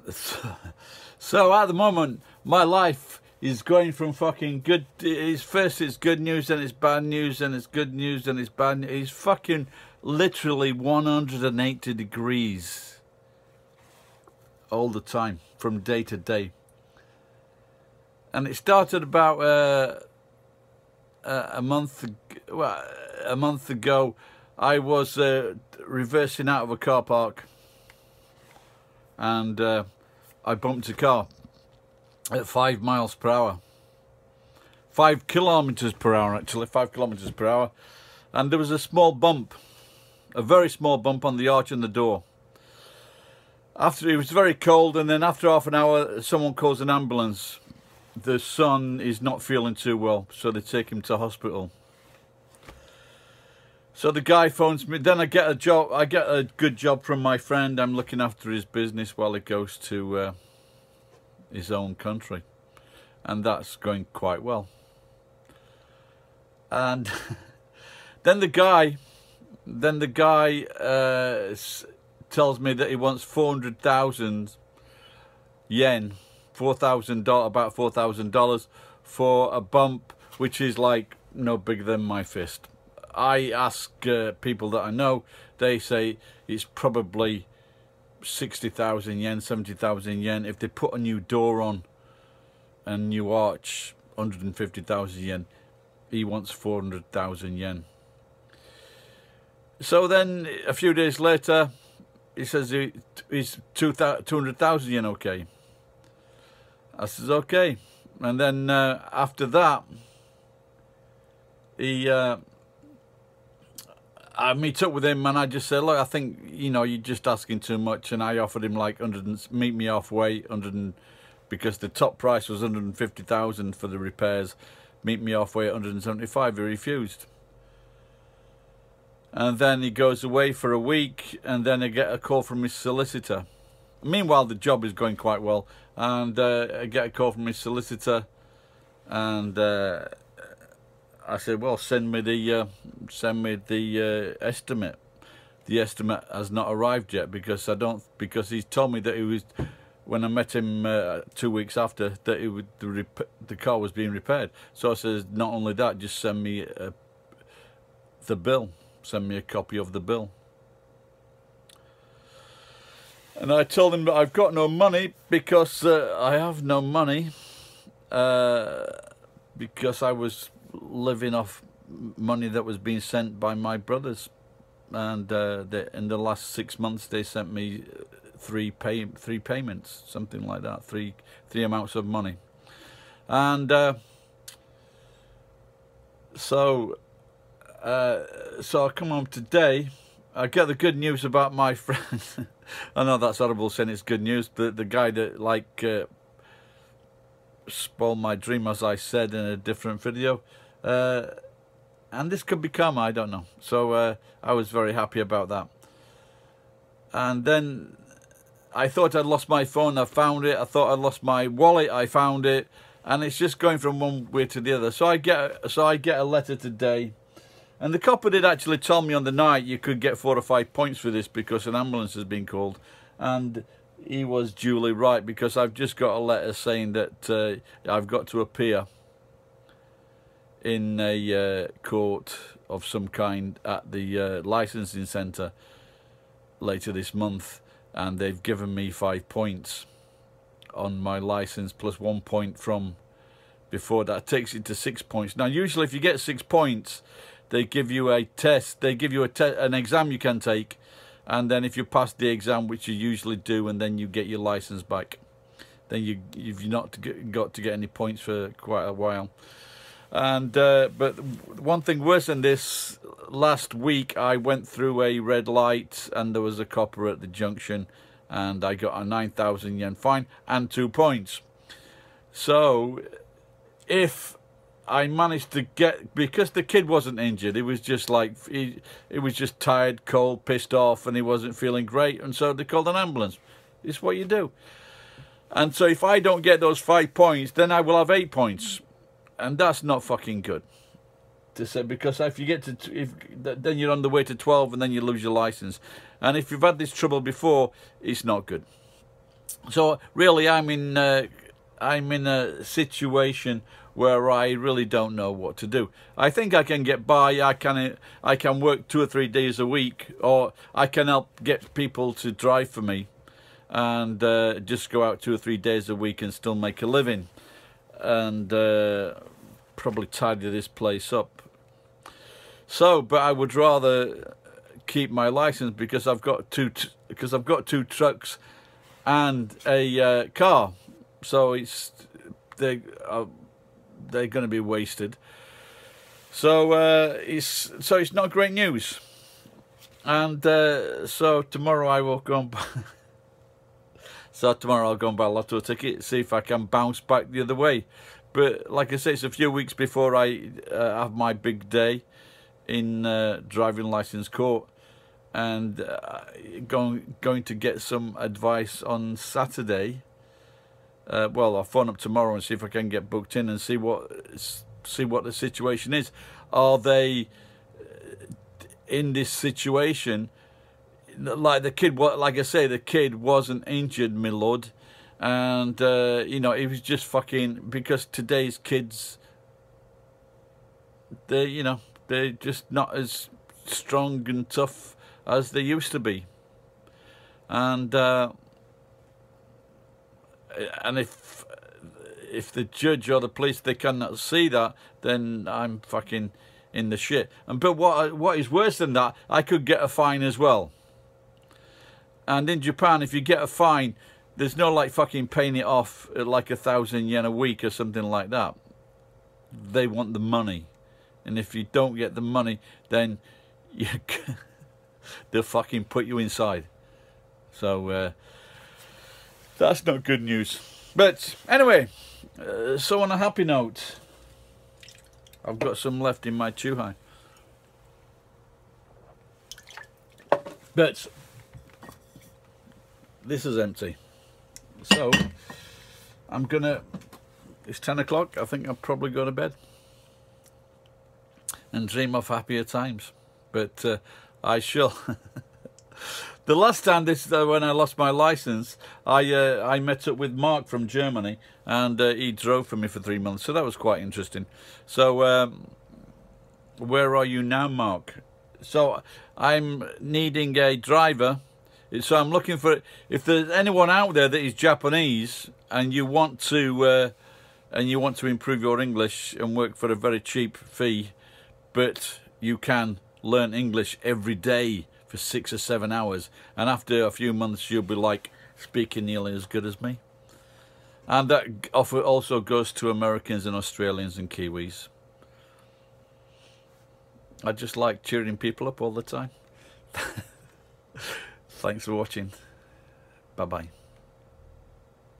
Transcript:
So at the moment, my life is going from fucking good. First it's good news, then it's bad news, then it's good news, then it's bad news. It's fucking literally 180 degrees all the time, from day to day. And it started about a month ago. I was reversing out of a car park, and I bumped a car at 5 miles per hour. 5 kilometers per hour, actually, 5 kilometers per hour. And there was a small bump, a very small bump on the arch in the door. After, it was very cold, and then after half an hour, someone calls an ambulance. The son is not feeling too well, so they take him to hospital. So the guy phones me. Then I get a job. I get a good job from my friend. I'm looking after his business while he goes to his own country, and that's going quite well. And then the guy tells me that he wants 400,000 yen, $4,000, about $4,000 for a bump, which is like no bigger than my fist. I ask people that I know, they say it's probably 60,000 yen, 70,000 yen. If they put a new door on, a new arch, 150,000 yen. He wants 400,000 yen. So then a few days later, he says he's 200,000 yen okay. I says okay. And then after that, he I meet up with him, and I just said, look, I think, you know, you're just asking too much. And I offered him like 100, meet me halfway, because the top price was 150,000 for the repairs. Meet me halfway at 175. He refused. And then he goes away for a week, and then I get a call from his solicitor. Meanwhile, the job is going quite well, and I get a call from his solicitor, and I said, well, send me the estimate. The estimate has not arrived yet, because he's told me that it was, when I met him 2 weeks after, that it would, the car was being repaired. So I says, not only that, just send me the bill. Send me a copy of the bill. And I told him that I've got no money, because I have no money, because I was living off money that was being sent by my brothers, and in the last 6 months they sent me three payments, something like that, three amounts of money. And so I come home today. I get the good news about my friend. I know that's horrible saying it's good news, but the guy that like spoiled my dream, as I said in a different video, and this could be karma, I don't know. So I was very happy about that. And then I thought I'd lost my phone. I found it. I thought I'd lost my wallet. I found it, and it's just going from one way to the other. So I get a letter today. And the copper did actually tell me on the night you could get 4 or 5 points for this because an ambulance has been called. And he was duly right, because I've just got a letter saying that I've got to appear in a court of some kind at the licensing centre later this month. And they've given me 5 points on my licence, plus 1 point from before. That takes it to 6 points. Now, usually if you get 6 points, they give you a test. They give you an exam you can take, and then if you pass the exam, which you usually do, and then you get your license back, then you've not got to get any points for quite a while. And but one thing worse than this, last week I went through a red light, and there was a copper at the junction, and I got a 9,000 yen fine and 2 points. So if I managed to get, because the kid wasn't injured, he was just like, he was just tired, cold, pissed off, and he wasn't feeling great, and so they called an ambulance. It's what you do. And so if I don't get those 5 points, then I will have 8 points, and that's not fucking good to say, because if you get to, then you're on the way to 12, and then you lose your license. And if you've had this trouble before, it's not good. So really, I'm in a situation where I really don't know what to do. I think I can get by. I can work 2 or 3 days a week, or I can help get people to drive for me, and just go out 2 or 3 days a week and still make a living, and probably tidy this place up. So, but I would rather keep my license because I've got two trucks and a car, so they're going to be wasted. So it's not great news. And so tomorrow I will go and so tomorrow I'll go and buy a lotto ticket, see if I can bounce back the other way. But like I say, it's a few weeks before I have my big day in driving license court, and going to get some advice on Saturday. Well, I'll phone up tomorrow and see if I can get booked in and see what the situation is. Are they in this situation? Like the kid, like I say, the kid wasn't injured, my lord, and you know, it was just fucking, because today's kids, they're just not as strong and tough as they used to be, and if the judge or the police, they cannot see that, then I'm fucking in the shit. But what is worse than that, I could get a fine as well. And in Japan, if you get a fine, there's no like fucking paying it off at like 1,000 yen a week or something like that. They want the money, and if you don't get the money, then they'll fucking put you inside. So that's not good news. But anyway, so on a happy note, I've got some left in my Chuhai. But this is empty. So I'm gonna, it's 10 o'clock, I think I'll probably go to bed and dream of happier times. But I shall. The last time, when I lost my license, I met up with Mark from Germany, and he drove for me for 3 months, so that was quite interesting. So where are you now, Mark? So I'm needing a driver. So I'm looking for, if there's anyone out there that is Japanese and you want to improve your English and work for a very cheap fee, but you can learn English every day for 6 or 7 hours, and after a few months you'll be like speaking nearly as good as me. And that offer also goes to Americans and Australians and Kiwis. I just like cheering people up all the time. Thanks for watching. Bye-bye.